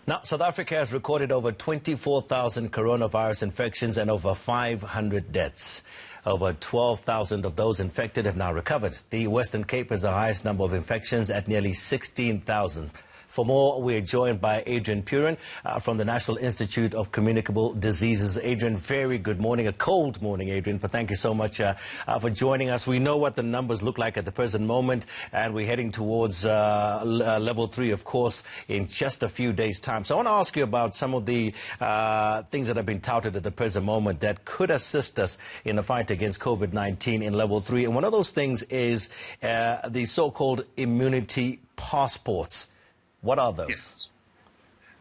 Now, South Africa has recorded over 24,000 coronavirus infections and over 500 deaths. Over 12,000 of those infected have now recovered. The Western Cape has the highest number of infections at nearly 16,000. For more, we are joined by Adrian Purin from the National Institute of Communicable Diseases. Adrian, very good morning. A cold morning, Adrian, but thank you so much for joining us. We know what the numbers look like at the present moment, and we're heading towards level 3, of course, in just a few days' time. So I want to ask you about some of the things that have been touted at the present moment that could assist us in the fight against COVID-19 in level 3. And one of those things is the so-called immunity passports. What are those? Yes.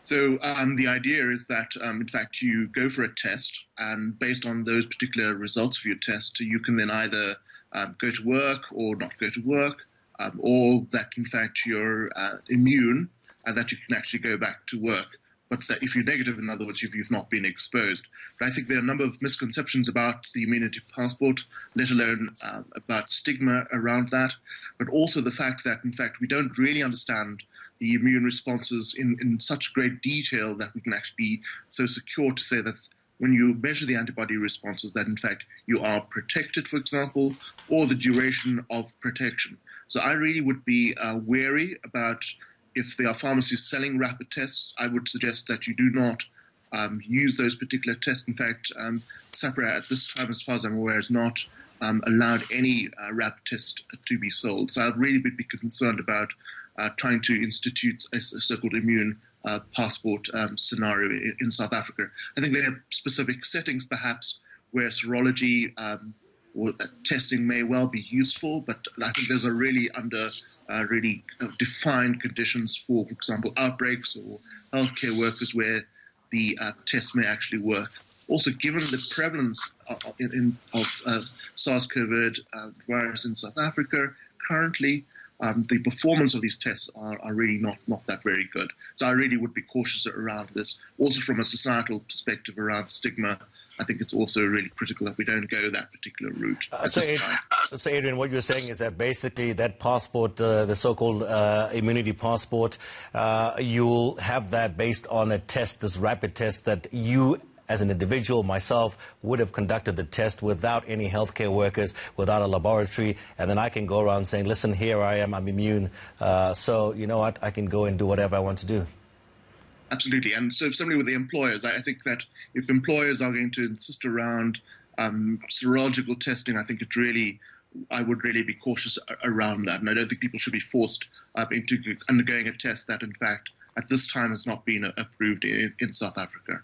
So the idea is that, in fact, you go for a test, and based on those particular results of your test, you can then either go to work or not go to work, or that, in fact, you're immune and that you can actually go back to work. But that if you're negative, in other words, you've not been exposed. But I think there are a number of misconceptions about the immunity passport, let alone about stigma around that, but also the fact that, in fact, we don't really understand the immune responses in such great detail that we can actually be so secure to say that when you measure the antibody responses that, in fact, you are protected, for example, or the duration of protection. So I really would be wary about if there are pharmacies selling rapid tests. I would suggest that you do not use those particular tests. In fact, SAPRA at this time, as far as I'm aware, has not allowed any rapid test to be sold. So I'd really be concerned about trying to institute a so-called immune passport scenario in South Africa. I think there are specific settings, perhaps, where serology or testing may well be useful, but I think those are really under really defined conditions for example, outbreaks or healthcare workers where the test may actually work. Also, given the prevalence of SARS-CoV virus in South Africa currently, the performance of these tests are really not that very good. So I really would be cautious around this. Also from a societal perspective around stigma, I think it's also really critical that we don't go that particular route at this time. So Adrian, what you're saying is that basically that passport, the so-called immunity passport, you'll have that based on a test, this rapid test that you as an individual, myself, would have conducted the test without any healthcare workers, without a laboratory, and then I can go around saying, listen, here I am, I'm immune, so you know what, I can go and do whatever I want to do. Absolutely, and so similarly with the employers, I think that if employers are going to insist around serological testing, I think I would really be cautious around that, and I don't think people should be forced into undergoing a test that, in fact, at this time has not been approved in South Africa.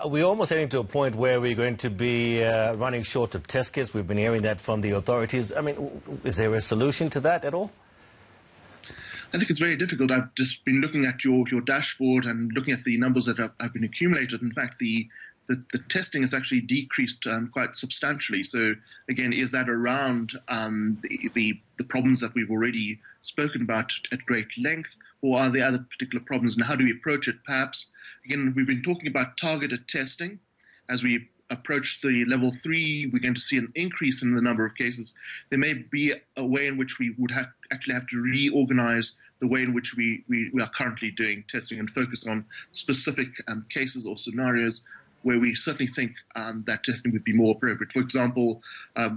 We're almost heading to a point where we're going to be running short of test kits. We've been hearing that from the authorities. I mean, is there a solution to that at all? I think it's very difficult. I've just been looking at your dashboard and looking at the numbers that have been accumulated. In fact, the testing has actually decreased quite substantially. So again, is that around the problems that we've already spoken about at great length, or are there other particular problems, and how do we approach it? Perhaps, again, we've been talking about targeted testing. As we approach the level 3, we're going to see an increase in the number of cases. There may be a way in which we would actually have to reorganize the way in which we are currently doing testing and focus on specific cases or scenarios where we certainly think that testing would be more appropriate. For example,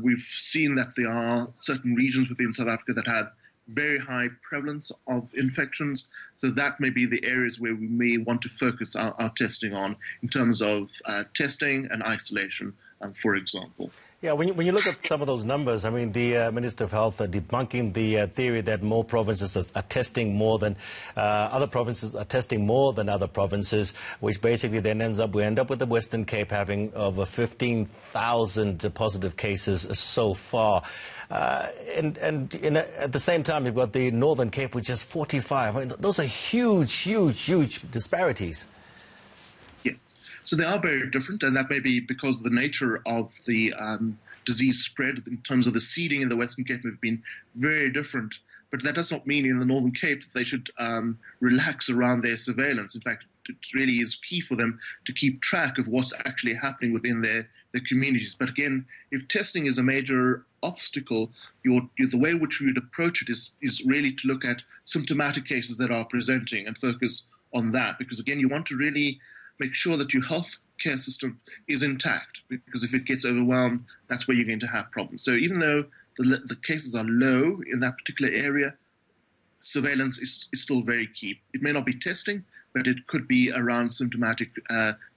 we've seen that there are certain regions within South Africa that have very high prevalence of infections. So that may be the areas where we may want to focus our testing on in terms of testing and isolation, for example. Yeah, when you look at some of those numbers, I mean, the Minister of Health debunking the theory that more provinces are testing more than other provinces are testing more than other provinces, which basically then we end up with the Western Cape having over 15,000 positive cases so far. And at the same time, you've got the Northern Cape with just 45. I mean, those are huge disparities. So they are very different, and that may be because of the nature of the disease spread in terms of the seeding in the Western Cape have been very different. But that does not mean in the Northern Cape that they should relax around their surveillance. In fact, it really is key for them to keep track of what's actually happening within their communities. But again, if testing is a major obstacle, the way in which we would approach it is really to look at symptomatic cases that are presenting and focus on that, because again, you want to really make sure that your healthcare system is intact, because if it gets overwhelmed, that's where you're going to have problems. So even though the cases are low in that particular area, surveillance is still very key. It may not be testing, but it could be around symptomatic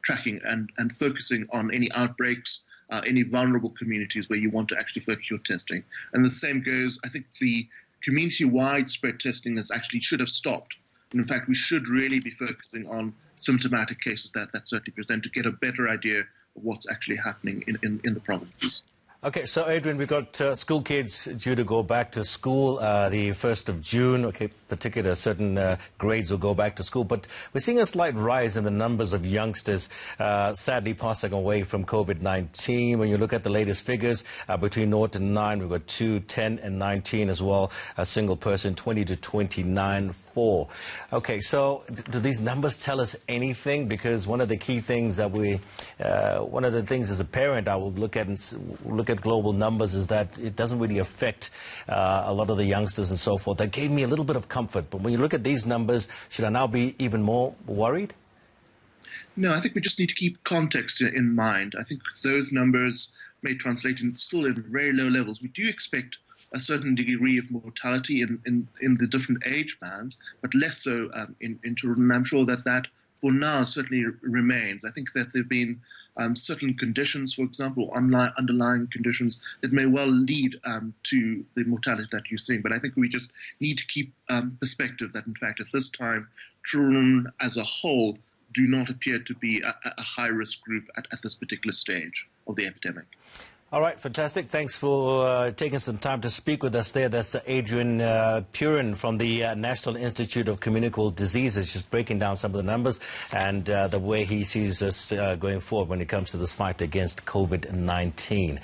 tracking and focusing on any outbreaks, any vulnerable communities where you want to actually focus your testing. And the same goes, I think the community-wide spread testing should have stopped. And in fact, we should really be focusing on symptomatic cases that certainly present to get a better idea of what's actually happening in the provinces. Okay, so Adrian, we've got school kids due to go back to school the 1st of June. Okay, particular certain grades will go back to school, but we're seeing a slight rise in the numbers of youngsters sadly passing away from COVID-19. When you look at the latest figures, between 0 and 9, we've got 2, 10 and 19 as well. A single person, 20 to 29, 4. Okay, so do these numbers tell us anything? Because one of the key things that one of the things as a parent I will look at global numbers is that it doesn't really affect a lot of the youngsters and so forth. That gave me a little bit of comfort. But when you look at these numbers, should I now be even more worried? No, I think we just need to keep context in mind. I think those numbers may translate still at very low levels. We do expect a certain degree of mortality in the different age bands, but less so in children. And I'm sure that for now certainly remains. I think that there have been certain conditions, for example, underlying conditions that may well lead to the mortality that you're seeing. But I think we just need to keep perspective that, in fact, at this time, children as a whole do not appear to be a high-risk group at this particular stage of the epidemic. All right, fantastic. Thanks for taking some time to speak with us there. That's Adrian Purin from the National Institute of Communicable Diseases, just breaking down some of the numbers and the way he sees us going forward when it comes to this fight against COVID-19.